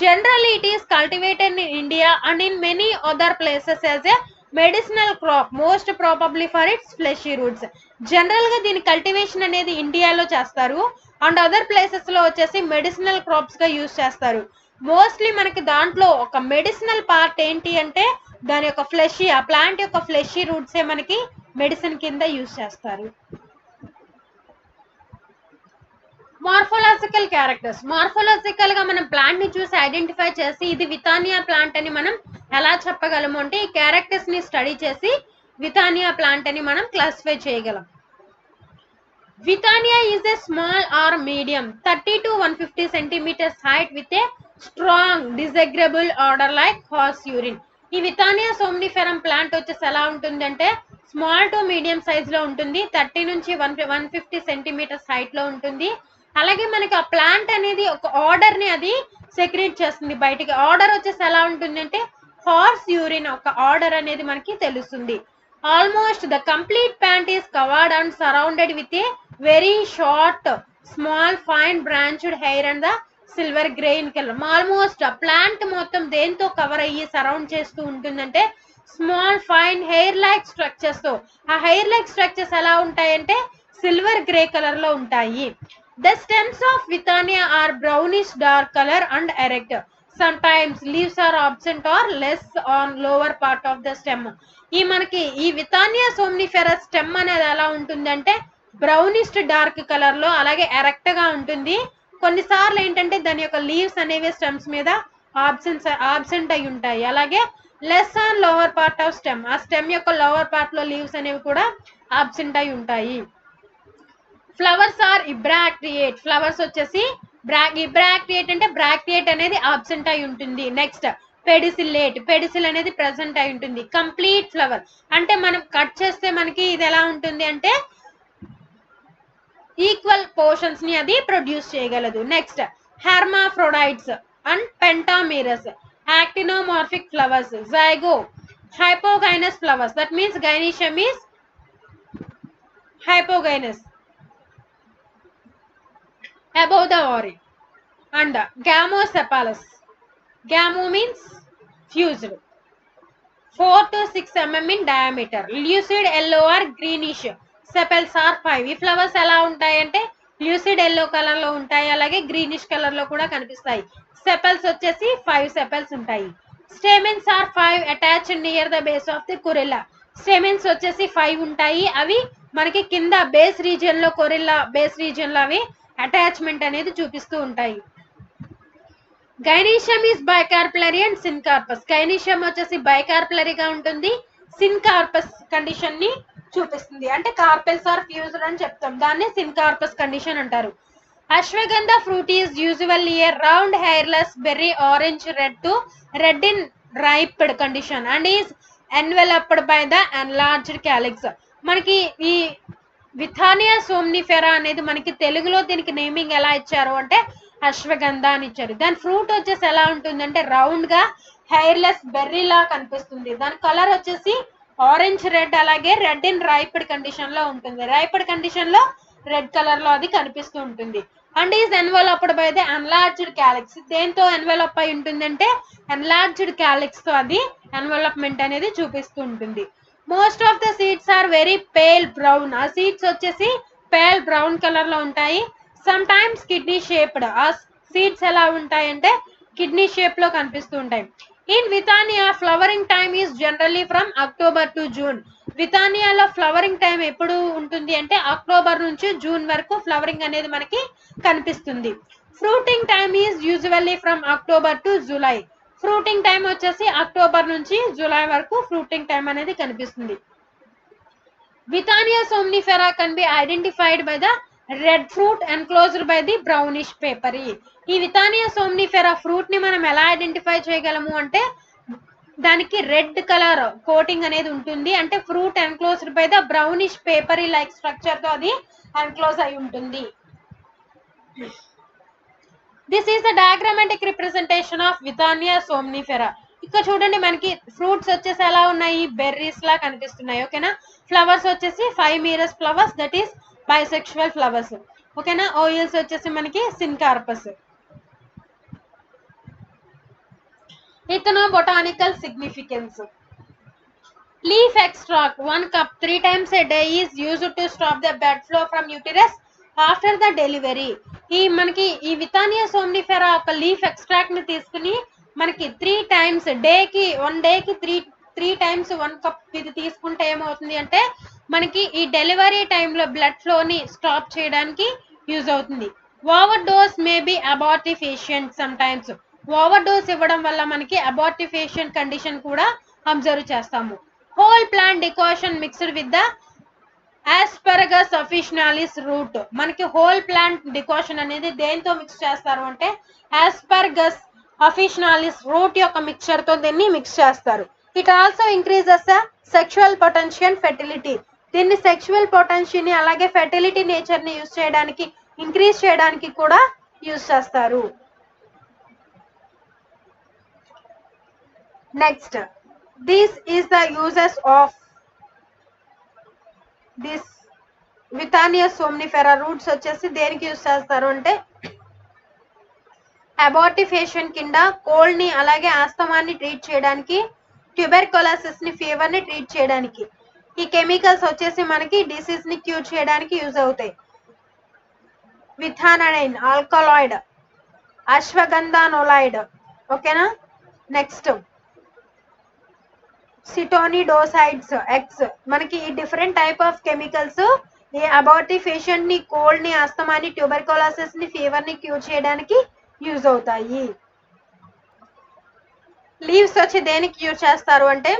Generally it is cultivated in India and in many other places as a medicinal crop most probably for it's fleshy roots. General గా దీని కల్టివేషన్ అనేది ఇండియాలో చేస్తారు అండ్ అదర్ ప్లేసెస్ లో వచ్చేసి మెడిసినల్ క్రాప్స్ గా యూజ్ చేస్తారు. మోస్ట్లీ మనకి దాంట్లో ఒక మెడిసినల్ పార్ట్ ఏంటి అంటే దాని యొక్క ఫ్లెషీ, ఆ ప్లాంట్ యొక్క ఫ్లెషీ రూట్సే మనకి మెడిసిన్ కింద యూజ్ చేస్తారు. మార్ఫోలాజికల్ క్యారెక్టర్స్, మార్ఫోలాజికల్ గా మనం ప్లాంట్ ని చూసి ఐడెంటిఫై చేసి ఇది విథానియా ప్లాంట్ అని మనం ఎలా చెప్పగలము అంటే ఈ క్యారెక్టర్స్ ని స్టడీ చేసి విథానియా ప్లాంట్ అని మనం క్లాసిఫై చేయగలం. విథానియా is a small or medium 30 to 150 centimeters height with a strong disagreeable odor like horse urine. ఈ విథానియా సోమ్నిఫెరం ప్లాంట్ వచ్చేసి ఎలా ఉంటుంది అంటే స్మాల్ టు మీడియం సైజ్ లో ఉంటుంది. 30 నుంచి 150 సెంటీమీటర్స్ హైట్ లో ఉంటుంది. అలాగే మనకి ఆ ప్లాంట్ అనేది ఒక ఆర్డర్ ని అది సెక్రెట్ చేస్తుంది బయటికి. ఆర్డర్ వచ్చేసి ఎలా ఉంటుంది అంటే హార్స్ యూరిన్ ఒక ఆర్డర్ అనేది మనకి తెలుస్తుంది. Almost the complete plant is covered and surrounded with a very short small fine branched hair and the silver grain colour. Almost ఆ ప్లాంట్ మొత్తం దేంతో కవర్ అయ్యి సరౌండ్ చేస్తూ ఉంటుందంటే small fine hair like structures తో. ఆ హెయిర్ లైక్ స్ట్రక్చర్స్ ఎలా ఉంటాయంటే సిల్వర్ గ్రే కలర్ లో ఉంటాయి. The stems of Withania are brownish dark colour and erect. sometimes leaves are absent or less on lower part of the stem. ఈ మనకి ఈ విథానియా Somnifera stem అనేది ఎలా ఉంటుందంటే బ్రౌనిష్ డార్క్ కలర్ లో అలాగే ఎరెక్ట్ గా ఉంటుంది. కొన్నిసార్లు ఏంటంటే దాని యొక్క లీవ్స్ అనేవి స్టెమ్స్ మీద ఆబ్సెంట్ అయి ఉంటాయి. అలాగే less on lower part of stem, ఆ స్టెమ్ యొక్క లోవర్ పార్ట్ లో లీవ్స్ అనేవి కూడా ఆబ్సెంట్ అయి ఉంటాయి. Flowers are ఇబ్రాక్టియేట్. ఫ్లవర్స్ వచ్చేసి ఇబ్రాక్టియేట్ అంటే బ్రాక్టియేట్ అనేది ఆబ్సెంట్ అయి ఉంటుంది. నెక్స్ట్ పెడిసిలేట్, పెడిసిల్ అనేది ప్రెసెంట్ అయి ఉంటుంది. కంప్లీట్ ఫ్లవర్ అంటే మనం కట్ చేస్తే మనకి ఇది ఎలా ఉంటుంది అంటే ఈక్వల్ పోర్షన్స్ ని అది ప్రొడ్యూస్ చేయగలదు. Next hermaphrodites and pentamerous. Actinomorphic flowers, zygo hypogynous flowers, that means gynoecium is hypogynous above the ovary. And gamocephalous, gamo means fused, 4 to 6 mm in diameter. Lucid yellow or greenish sepals are 5. ఈ flowers ఎలా ఉంటాయంటే ల్యూసిడ్ yellow colour లో ఉంటాయి, అలాగే greenish colour లో కూడా కనిపిస్తాయి. Sepals వచ్చేసి 5 సెపల్స్ ఉంటాయి. Stamens are 5 attached near the base of the corolla. Stamens వచ్చేసి 5 ఉంటాయి, అవి మనకి కింద బేస్ రీజియన్ లో, కొరిల్లా బేస్ రీజియన్ లో అవి అటాచ్మెంట్ అనేది చూపిస్తూ ఉంటాయి. Gynoecium is bicarpellary and syncarpous. Gynoecium వచ్చేసి బైకార్పులరీగా ఉంటుంది, సిన్కార్పస్ కండిషన్ ని చూపిస్తుంది. అంటే కార్పెల్స్ ఆర్ ఫ్యూజ్డ్ అని చెప్తాం, దాన్ని సిన్కార్పస్ కండిషన్ అంటారు. Ashwagandha fruit is usually a round hairless berry orange red to red in riped condition and is enveloped by the enlarged calyx. మనకి ఈ విథానియా సోమ్నిఫెరా అనేది మనకి తెలుగులో దీనికి నేమింగ్ ఎలా ఇచ్చారు అంటే అశ్వగంధ అని ఇచ్చారు. దాని ఫ్రూట్ వచ్చేసి ఎలా ఉంటుందంటే రౌండ్ గా హెయిర్లెస్ బెర్రీ లా కనిపిస్తుంది. దాని కలర్ వచ్చేసి ఆరెంజ్ రెడ్, అలాగే రెడ్ ఇన్ రైప్డ్ కండిషన్ లో ఉంటుంది. రైప్డ్ కండిషన్ లో రెడ్ కలర్ లో అది కనిపిస్తూ ఉంటుంది. And is enveloped by the enlarged calyx. దేంతో ఎన్వలప్ అయి ఉంటుందంటే ఎన్లార్జ్డ్ క్యాలిక్స్ తో అది ఎన్వలప్మెంట్ అనేది చూపిస్తూ ఉంటుంది. Most of the seeds are very pale brown. ఆ సీడ్స్ వచ్చేసి పేల్ బ్రౌన్ కలర్ లో ఉంటాయి. Sometimes kidney shaped. ఆ సీడ్స్ ఎలా ఉంటాయంటే కిడ్నీ షేప్ లో కనిపిస్తూ ఉంటాయి. In Withania flowering time is generally from October to June. వితానియాలో ఫ్లవరింగ్ టైం ఎప్పుడు ఉంటుంది అంటే అక్టోబర్ నుంచి జూన్ వరకు ఫ్లవరింగ్ అనేది మనకి కనిపిస్తుంది. Fruiting time is usually from October to July. Fruiting time వచ్చేసి అక్టోబర్ నుంచి జూలై వరకు ఫ్రూటింగ్ టైం అనేది కనిపిస్తుంది. Withania somnifera can be identified by the red fruit enclosed by the brownish papery. ఈ వితానియా సోమ్నిఫెరా ఫ్రూట్ ని మనం ఎలా identify చేయగలము అంటే దానికి రెడ్ కలర్ కోటింగ్ అనేది ఉంటుంది. అంటే fruit enclosed by the brownish papery like structure తో అది ఎన్క్లోజ్ అయి ఉంటుంది. This is the diagrammatic representation of Withania somnifera. ఇక్కడ చూడండి మనకి ఫ్రూట్స్ వచ్చేసి ఎలా ఉన్నాయి, బెర్రీస్ లా కనిపిస్తున్నాయి. ఓకేనా. ఫ్లవర్స్ వచ్చేసి 5 merous flowers, that is bisexual flowers. ఓకేనా. ఆయిల్స్ వచ్చేసి మనకి syncarpous. Ethnobotanical significance. Leaf extract 1 cup 3 times a day is used to stop the blood flow from uterus after the delivery. ఈ మనకి ఈ వితానియా సోమ్నిఫెరా ఒక లీఫ్ ఎక్స్ట్రాక్ట్ ని తీసుకుని మనకి 3 టైమ్స్ డేకి 1 డేకి 3 టైమ్స్ 1 కప్ ఇది తీసుకుంటే ఏమవుతుంది అంటే మనకి ఈ డెలివరీ టైంలో బ్లడ్ ఫ్లో ని స్టాప్ చేయడానికి యూజ్ అవుతుంది. Overdose may be abortifacient sometimes. Overdose ఇవ్వడం వల్ల మనకి అబార్టిఫేషన్ కండిషన్ కూడా అబ్జర్వ్ చేస్తాము. Whole plant decoction mixed with the Asparagus officinalis root. మనకి హోల్ ప్లాంట్ డికాషన్ అనేది దేంతో మిక్స్ చేస్తారు అంటే ఆస్పరగస్ అఫిషనాలిస్ రూట్ యొక్క మిక్చర్ తో దీన్ని మిక్స్ చేస్తారు. It also increases the sexual potential fertility. దీన్ని సెక్షువల్ పొటెన్షియల్ ని అలాగే ఫెర్టిలిటీ నేచర్ ని యూజ్ చేయడానికి ఇంక్రీజ్ చేయడానికి కూడా యూజ్ చేస్తారు. Next, this is the uses of this Withania somnifera roots వచ్చేసి దేనికి యూజ్ చేస్తారు అంటే అబార్టిఫేషన్ కింద కోల్డ్ ని అలాగే ఆస్తమాన్ని ట్రీట్ చేయడానికి, ట్యూబెర్కులోసిస్ ని ఫీవర్ ని ట్రీట్ చేయడానికి. ఈ కెమికల్స్ వచ్చేసి మనకి డిసీజ్ ని క్యూర్ చేయడానికి యూజ్ అవుతాయి. Withanidine alkaloid, ashwagandhanolide. ఓకేనా. Next sitoindosides X. మనకి ఈ డిఫరెంట్ టైప్ ఆఫ్ కెమికల్స్ ఈ అబార్టిఫేషన్ ని, కోల్డ్ ని, ఆస్తమాని, ట్యూబెర్కులోసిస్ ని, ఫీవర్ ని క్యూర్ చేయడానికి యూజ్ అవుతాయి. లీవ్స్ వచ్చి దేనికి యూజ్ చేస్తారు అంటే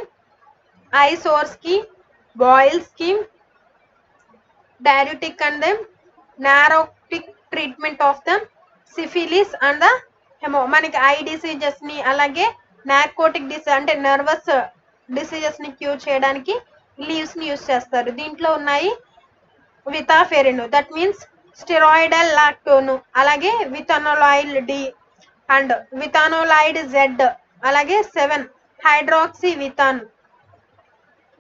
ఐ సోర్స్ కి, బాయిల్స్ కి, diuretic and them narcotic treatment of them, syphilis and the hemo. మనకి ఐ డిసీజెస్ ని అలాగే నార్కోటిక్ డిసీజ్ అంటే నర్వస్ డిసీజెస్ ని క్యూర్ చేయడానికి లీవ్స్ ని యూజ్ చేస్తారు. దీంట్లో ఉన్నాయి withaferin, that means steroidal lactone, అలాగే withanolide D and withanolide Z, అలాగే 7 hydroxy withan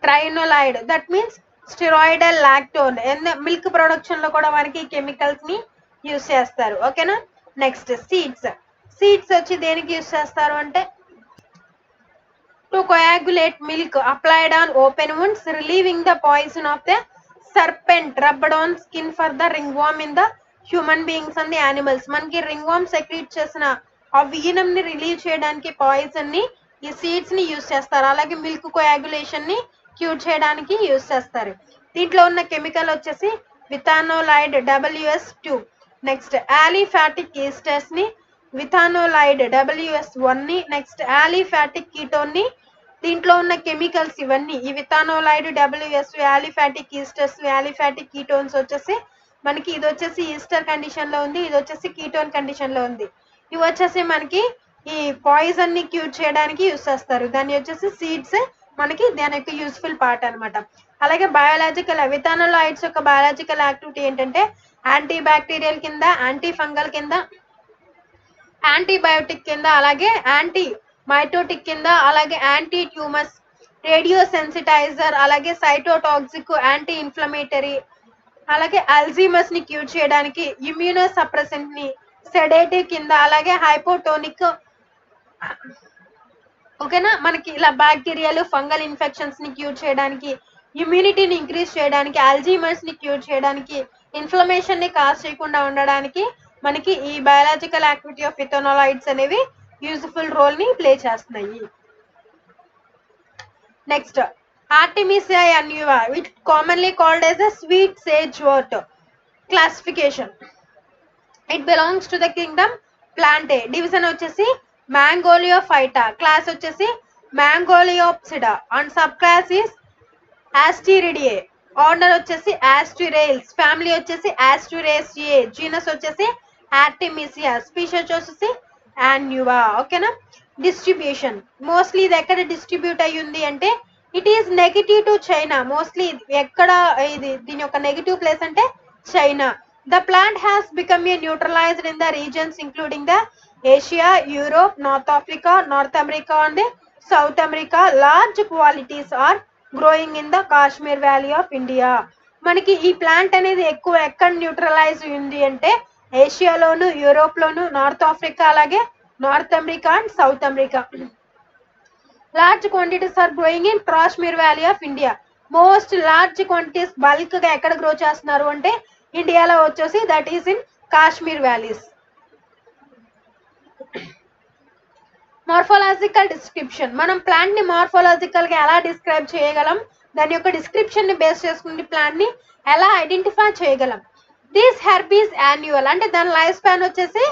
trienolide, that means steroidal lactone. Milk production లో కూడా మనకి కెమికల్స్ ని యూజ్ చేస్తారు. ఓకేనా. Next seeds. సీడ్స్ వచ్చి దేనికి యూజ్ చేస్తారు అంటే to coagulate milk applied on open wounds, relieving the poison of the serpent rubbed on skin for the ringworm in the human beings and the animals. మనకి ringworm secrete చేసిన ఆ వీనం ని relieve చేయడానికి పాయిజన్ ని ఈ సీడ్స్ ని use చేస్తారు. అలాగే మిల్క్ కోయాగులేషన్ ని క్యూర్ చేయడానికి యూజ్ చేస్తారు. దీంట్లో ఉన్న కెమికల్ వచ్చేసి విథానోలైడ్ WS2. నెక్స్ట్ ఆలిఫాటిక్ ఈస్టర్స్ ని, విథానోలైడ్ WS1 ని, నెక్స్ట్ ఆలిఫాటిక్ కీటోన్ ని. దీంట్లో ఉన్న కెమికల్స్ ఇవన్నీ ఈ విథానోలైడ్, WS, ఆలిఫాటిక్ ఈస్టర్స్, ఆలిఫాటిక్ కీటోన్స్ వచ్చేసి మనకి ఇది వచ్చేసి ఈస్టర్ కండిషన్ లో ఉంది, ఇది వచ్చేసి కీటోన్ కండిషన్ లో ఉంది. ఇవి వచ్చేసి మనకి ఈ పాయిజన్ ని క్యూర్ చేయడానికి యూజ్ చేస్తారు. దాన్ని వచ్చేసి సీడ్స్ మనకి దాని యొక్క యూస్ఫుల్ పార్ట్ అనమాట. అలాగే బయాలజికల్ విథానోలాయిడ్స్ యొక్క బయాలజికల్ యాక్టివిటీ ఏంటంటే యాంటీ బ్యాక్టీరియల్ కింద, యాంటీ ఫంగల్ కింద, యాంటీబయోటిక్ కింద, అలాగే యాంటీ మైటోటిక్ కింద, అలాగే యాంటీ ట్యూమస్, రేడియో సెన్సిటైజర్, అలాగే సైటోటాక్సిక్, యాంటీ ఇన్ఫ్లమేటరీ, అలాగే అల్జీమస్ ని క్యూర్ చేయడానికి, ఇమ్యూనో సప్రెసెంట్ ని సెడేటివ్ కింద, అలాగే హైపోటోనిక్, ఓకేనా, మనకి ఇలా బ్యాక్టీరియాలు ఫంగల్ ఇన్ఫెక్షన్స్ ని క్యూర్ చేయడానికి, ఇమ్యూనిటీని ఇంక్రీజ్ చేయడానికి, అల్జీమర్స్ ని క్యూర్ చేయడానికి, ఇన్ఫ్లమేషన్ ని కాజ్ చేయకుండా ఉండడానికి మనకి ఈ బయాలజికల్ యాక్టివిటీ ఆఫ్ ఇథనాలాయిడ్స్ అనేవి యూజ్ఫుల్ రోల్ ని ప్లే చేస్తున్నాయి. Next Artemisia annua, which commonly called as a sweet sagewort. Classification: it belongs to the kingdom Plantae. Division వచ్చేసి Mangoliophyta. Class వచ్చేసి Mangoliopsida and subclass is Asteridae. Order వచ్చేసి Asterales. Family వచ్చేసి Asteraceae. Genus వచ్చేసి Artemisia. Species వచ్చేసి annua. ఓకేనా. Distribution mostly ఇది ఎక్కడ distribute అయ్యింది అంటే it is negative to China. Mostly ఎక్కడ ఇది దీని యొక్క నెగటివ్ ప్లేస్ అంటే China. The plant has become a neutralised in the regions including the Asia, Europe, North Africa, North America and South America. Large qualities are growing in the Kashmir valley of India. మనకి ఈ plant అనేది ఎక్కువ ఎక్కడ neutralise ఉంది అంటే ఏషియాలోను, Europe లోను, North Africa, అలాగే north America and South America. Large quantities are growing in Kashmir valley of India. Most large quantities bulk గా ఎక్కడ గ్రో చేస్తున్నారు అంటే ఇండియాలో వచ్చేసి that is in Kashmir valleys. Morphological description, మనం ప్లాంట్ ని మార్ఫాలజికల్ గా ఎలా డిస్క్రైబ్ చేయగలం, దాని యొక్క డిస్క్రిప్షన్ ని బేస్ చేసుకుని ప్లాంట్ ని ఎలా ఐడెంటిఫై చేయగలం. దిస్ హెర్బ్ ఈస్ యాన్యువల్, అంటే దాని లైఫ్ స్పాన్ వచ్చేసి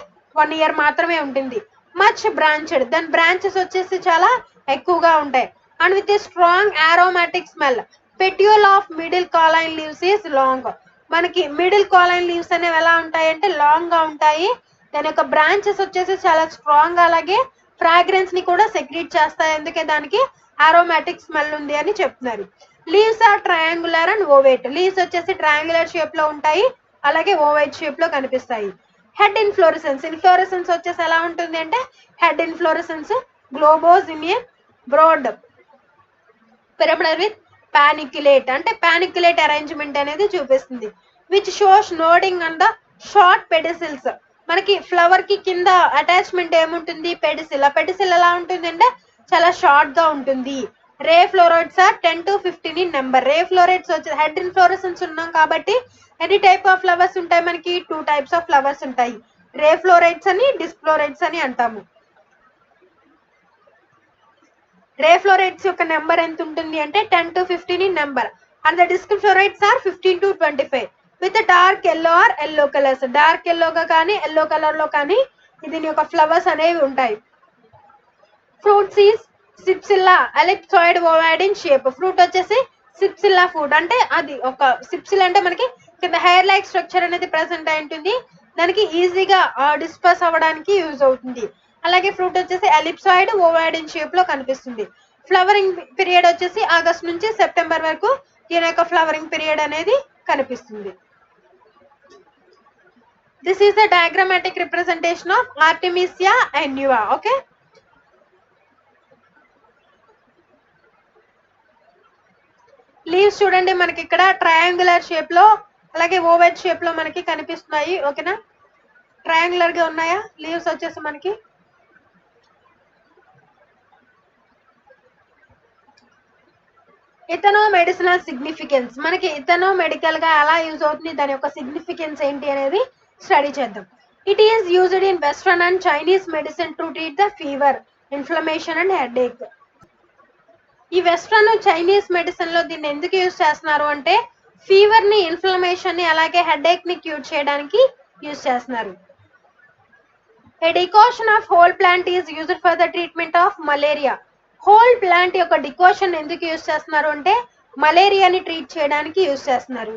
1 year మాత్రమే ఉంటుంది. మచ్ బ్రాంచ్డ్, దాని బ్రాంచెస్ వచ్చేసి చాలా ఎక్కువగా ఉంటాయి. And with a strong aromatic smell. Petiole of middle cauline leaves is long. మనకి మిడిల్ కాలైన్ లీవ్స్ అనేవి ఎలా ఉంటాయి అంటే లాంగ్ గా ఉంటాయి. దాని యొక్క బ్రాంచెస్ వచ్చేసి చాలా స్ట్రాంగ్, అలాగే ఫ్రాగ్రెన్స్ ని కూడా సెక్రీట్ చేస్తాయి. అందుకే దానికి ఆరోమాటిక్ స్మెల్ ఉంది అని చెప్తున్నారు. Leaves are triangular and ovate. Leaves వచ్చేసి ట్రయాంగులర్ షేప్ లో ఉంటాయి, అలాగే ఓవేట్ షేప్ లో కనిపిస్తాయి. హెడ్ ఇన్ఫ్లోరెసెన్స్, ఇన్ఫ్లోరెసెన్స్ వచ్చేసి ఎలా ఉంటుంది అంటే head inflorescence globose in a broad pyramidal with paniculate, అంటే పానిక్యులేట్ అరేంజ్మెంట్ అనేది చూపిస్తుంది. Which shows nodding and the short pedicels. మనకి ఫ్లవర్ కి కింద అటాచ్మెంట్ ఏముంటుంది, పెడిసిల్. ఆ పెడిసిల్ ఎలా ఉంటుంది అంటే చాలా షార్ట్ గా ఉంటుంది. Ray florets are 10 to 15 in number. Ray florets వచ్చి హెడ్ ఇన్ఫ్లోరెసెన్స్ ఉన్నాం కాబట్టి ఎన్ని టైప్ ఆఫ్ ఫ్లవర్స్ ఉంటాయి, మనకి 2 types ఆఫ్ ఫ్లవర్స్ ఉంటాయి. రే ఫ్లోరైడ్స్ అని, డిస్ఫ్లోరైడ్స్ అని అంటాము. రే ఫ్లోరైడ్స్ యొక్క నెంబర్ ఎంత ఉంటుంది అంటే 10 to 15 in number. And the disc florets are 15 to 25 with dark yellow or yellow colours. Dark ఎల్లోగా కానీ ఎల్లో కలర్ లో కానీ దీని యొక్క ఫ్లవర్స్ అనేవి ఉంటాయి. Fruits is cypsela ellipsoid ovoid in shape. Fruit వచ్చేసి సిప్సిల్లా ఫ్రూట్, అంటే అది ఒక సిప్సిల్ అంటే మనకి కింద హెయిర్ లైక్ స్ట్రక్చర్ అనేది ప్రెసెంట్ అయి ఉంటుంది, దానికి ఈజీగా డిస్పర్స్ అవ్వడానికి యూజ్ అవుతుంది. అలాగే ఫ్రూట్ వచ్చేసి ఎలిప్సాయిడ్ ఓవాయిడ్ ఇన్ షేప్ లో కనిపిస్తుంది. ఫ్లవరింగ్ పీరియడ్ వచ్చేసి ఆగస్ట్ నుంచి సెప్టెంబర్ వరకు దీని యొక్క ఫ్లవరింగ్ పీరియడ్ అనేది కనిపిస్తుంది. This is the diagrammatic representation of Artemisia annua. Okay, leaves చూడండి మనకి ఇక్కడ ట్రయాంగులర్ షేప్ లో, అలాగే ఓవెల్ షేప్ లో మనకి కనిపిస్తున్నాయి. ఓకేనా, ట్రయాంగులర్ గా ఉన్నాయా లీవ్స్ వచ్చేసి మనకి. ఇథనో మెడిసినల్ సిగ్నిఫికెన్స్, మనకి ఇథనో మెడికల్ గా ఎలా యూజ్ అవుతుంది, దాని యొక్క సిగ్నిఫికెన్స్ ఏంటి అనేది స్టడీ చేద్దాం. It is used in western and Chinese medicine to treat the fever, inflammation and headache. ఈ వెస్ట్రన్ చైనీస్ మెడిసిన్ లో దీన్ని ఎందుకు యూజ్ చేస్తున్నారు అంటే ఫీవర్ ని, ఇన్ఫ్లమేషన్ ని, అలాగే హెడేక్ ని క్యూర్ చేయడానికి యూజ్ చేస్తున్నారు. A decoction of whole plant is used for the treatment of malaria. Whole plant యొక్క డికోషన్ ఎందుకు యూజ్ చేస్తున్నారు అంటే మలేరియాని ట్రీట్ చేయడానికి యూజ్ చేస్తున్నారు.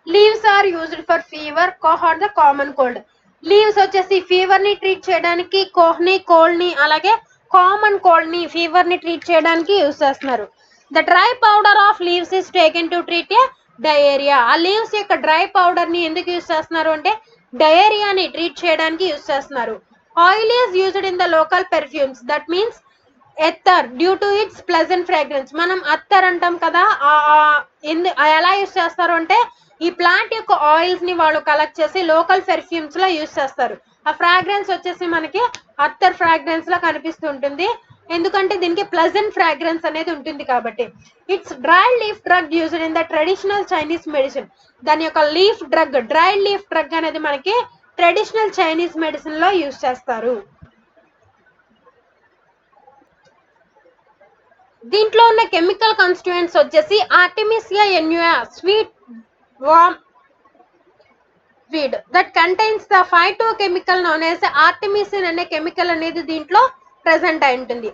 Leaves are used for fever, cough or the common cold. Leaves వచ్చేసి ఫీవర్ ని ట్రీట్ చేయడానికి, కోహ్ ని, కోల్డ్ ని, అలాగే కామన్ కోల్డ్ ని, ఫీవర్ ని ట్రీట్ చేయడానికి యూజ్ చేస్తున్నారు. The dry powder of leaves is taken to treat a diarrhoea. ఆ లీవ్స్ యొక్క డ్రై పౌడర్ ని ఎందుకు యూజ్ చేస్తున్నారు అంటే డయేరియాని ట్రీట్ చేయడానికి యూజ్ చేస్తున్నారు. Oil is used in the local perfumes, that means attar due to its pleasant fragrance. మనం అత్తర్ అంటాం కదా, ఎలా యూస్ చేస్తారు అంటే ఈ ప్లాంట్ యొక్క ఆయిల్స్ ని వాళ్ళు కలెక్ట్ చేసి లోకల్ పెర్ఫ్యూమ్స్ లో యూస్ చేస్తారు. ఆ ఫ్రాగ్రెన్స్ వచ్చేసి మనకి అత్తర్ ఫ్రాగ్రెన్స్ లో కనిపిస్తుంటుంది, ఎందుకంటే దీనికి ప్లెజెంట్ ఫ్రాగ్రెన్స్ అనేది ఉంటుంది కాబట్టి. It's dry leaf drug used in the traditional Chinese medicine. దాని యొక్క leaf drug, dry leaf drug అనేది మనకి ట్రెడిషనల్ చైనీస్ మెడిసిన్ లో యూస్ చేస్తారు. దీంట్లో ఉన్న కెమికల్ కాన్స్టిట్యూయెంట్స్ వచ్చేసి Artemisia annua sweet worm weed that contains the phytochemical known as artemisinin అనే కెమికల్ అనేది దీంట్లో ప్రెసెంట్ అయి ఉంటుంది.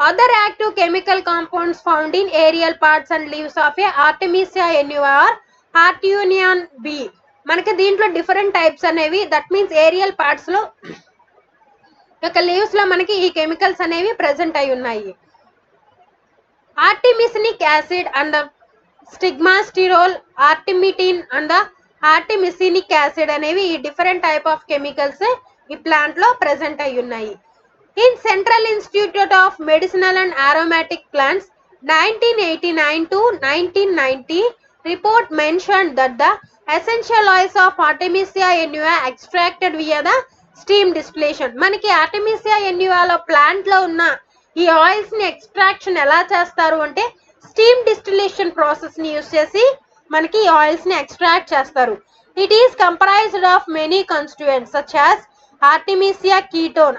Other active chemical compounds found in aerial parts and leaves of a Artemisia annua are arteannuin B. మనకి దీంట్లో different types అనేవి, that means aerial parts లో యొక్క లీవ్స్ లో మనకి ఈ కెమికల్స్ అనేవి ప్రెసెంట్ అయి ఉన్నాయి. Artemisinic acid and the stigmasterol, artemetine and the artemisinic acid అనేవి ఈ డిఫరెంట్ టైప్ ఆఫ్ కెమికల్స్ ఈ ప్లాంట్ లో ప్రెసెంట్ అయి ఉన్నాయి. In central institute of medicinal and aromatic plants 1989 to 1990 report mentioned that the essential oils of Artemisia annua extracted via the steam distillation. మనకి Artemisia annua లో plant లో ఉన్న ఈ oils ని ఎక్స్ట్రాక్షన్ ఎలా చేస్తారు అంటే స్టీమ్ డిస్టిలేషన్ ప్రాసెస్ ని యూస్ చేసి మనకి ఈ ఆయిల్స్ ని ఎక్స్ట్రాక్ట్ చేస్తారు. It is comprised of many constituents such as Artemisia ketone.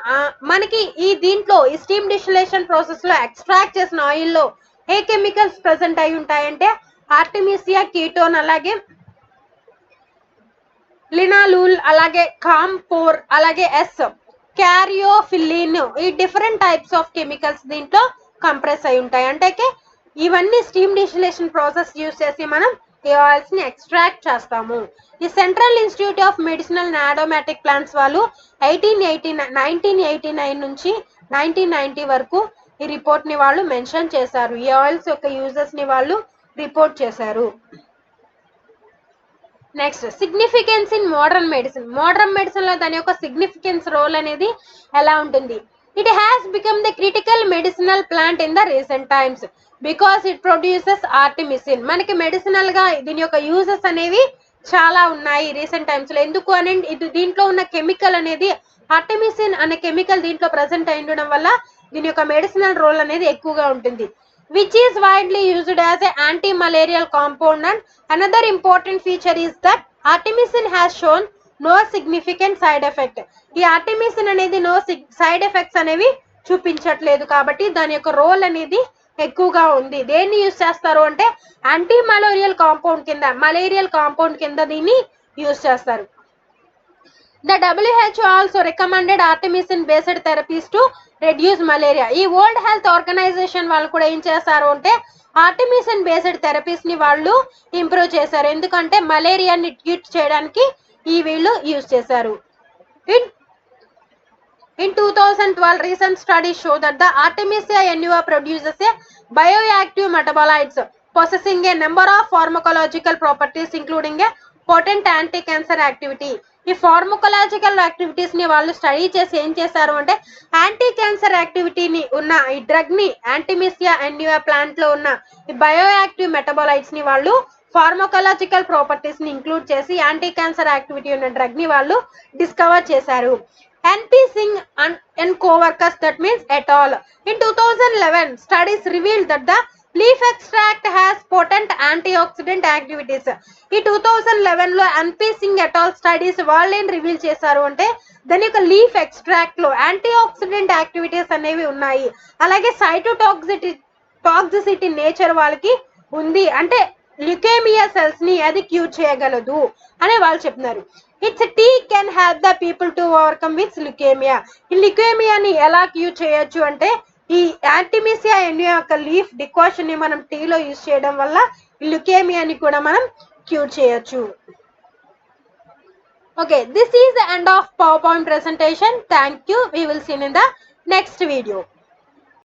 మనకి ఈ దీంట్లో ఈ స్టీమ్ డిస్టిలేషన్ ప్రాసెస్ లో ఎక్స్ట్రాక్ట్ చేసిన ఆయిల్ లో ఏ కెమికల్స్ ప్రెసెంట్ అయి ఉంటాయంటే ఆర్టెమిసియా కీటోన్, అలాగే లినాలూల్, అలాగే కాంపోర్, అలాగే ఎస్ క్యారియోఫిలిన్. ఈ డిఫరెంట్ టైప్స్ ఆఫ్ కెమికల్స్ దీంట్లో కంప్రెస్ అయి ఉంటాయి. అంటే ఇవన్నీ స్టీమ్ డిస్టిలేషన్ ప్రాసెస్ యూస్ చేసి మనం ఈ ఆయిల్స్ ని ఎక్స్ట్రాక్ట్ చేస్తాము. ఈ central institute of medicinal and aromatic plants వాళ్ళు 1989 నుంచి 1990 వరకు ఈ రిపోర్ట్ ని వాళ్ళు మెన్షన్ చేశారు. ఈ ఆయిల్స్ యొక్క యూజెస్ ని వాళ్ళు రిపోర్ట్ చేశారు. Next significance in modern medicine. Modern medicine లో దాని యొక్క సిగ్నిఫికెన్స్ రోల్ అనేది ఎలా ఉంటుంది? It has become the critical medicinal plant in the recent times because it produces artemisinin. మనకి మెడిసినల్ గా దీని యొక్క యూజెస్ అనేవి చాలా ఉన్నాయి రీసెంట్ టైమ్స్ లో. ఎందుకు అని ఇది దీంట్లో ఉన్న కెమికల్ అనేది ఆర్టెమిసిన్ అనే కెమికల్ దీంట్లో ప్రెసెంట్ అయి ఉండడం వల్ల దీని యొక్క మెడిసినల్ రోల్ అనేది ఎక్కువగా ఉంటుంది. Which is widely used as an anti-malarial compound, and another important feature is that artemisinin has shown no significant side effect. ఈ ఆర్టెమిసిన్ అనేది నో సైడ్ ఎఫెక్ట్స్ అనేవి చూపించట్లేదు కాబట్టి దాని యొక్క రోల్ అనేది ఎక్కువగా ఉంది. దేన్ని యూస్ చేస్తారు అంటే యాంటీ మలేరియల్ కాంపౌండ్ కింద, మలేరియల్ కాంపౌండ్ కింద దీన్ని యూస్ చేస్తారు. The WHO also recommended artemisinin based therapies to reduce malaria. ఈ వరల్డ్ హెల్త్ ఆర్గనైజేషన్ వాళ్ళు కూడా ఏం చేస్తారు అంటే ఆర్టెమిసిన్ బేస్డ్ థెరపీస్ ని వాళ్ళు ఇంప్రూవ్ చేశారు. ఎందుకంటే మలేరియాని ట్రీట్ చేయడానికి ఈ వీళ్ళు యూజ్ చేశారు. In 2012, recent studies show that the Artemisia annua produces a bioactive metabolites possessing a number of pharmacological properties including a potent anti-cancer activity. ఈ ఫార్మకోలాజికల్ యాక్టివిటీస్ ని వాళ్ళు స్టడీ చేసి ఏం చేశారు అంటే యాంటీ క్యాన్సర్ యాక్టివిటీని ఉన్న ఈ డ్రగ్ ని, ఆర్టెమిసియా అన్యువా ప్లాంట్ లో ఉన్న ఈ బయోయాక్టివ్ మెటబాలైట్స్ ని వాళ్ళు ఫార్మకోలాజికల్ ప్రాపర్టీస్ ని ఇంక్లూడ్ చేసి యాంటీ క్యాన్సర్ యాక్టివిటీ ఉన్న డ్రగ్ ని వాళ్ళు డిస్కవర్ చేశారు. NP Singh and co-workers, that means et al. In 2011, studies revealed that the leaf extract has potent antioxidant activities. ఈ 2011 లో NP Singh et al. Studies వాళ్ళు ఏం రివీల్ చేశారు అంటే దాని యొక్క లీఫ్ ఎక్స్ట్రాక్ట్ లో యాంటీ ఆక్సిడెంట్ యాక్టివిటీస్ అనేవి ఉన్నాయి, అలాగే టాక్సిసిటీ నేచర్ వాళ్ళకి ఉంది, అంటే ల్యూకేమియా సెల్స్ ని అది క్యూర్ చేయగలదు అని వాళ్ళు చెప్తున్నారు. It's tea can help the people to overcome with leukaemia. ఈ ల్యూకేమియాని ఎలా క్యూర్ చేయొచ్చు అంటే ఈ ఆర్టెమిసియా అన్యువా యొక్క లీఫ్ డికాషన్ ని మనం టీలో యూజ్ చేయడం వల్ల ఈ ల్యూకేమియాని కూడా మనం క్యూర్ చేయొచ్చు. Okay, this is the end of PowerPoint presentation. Thank you. We will see you in the next video.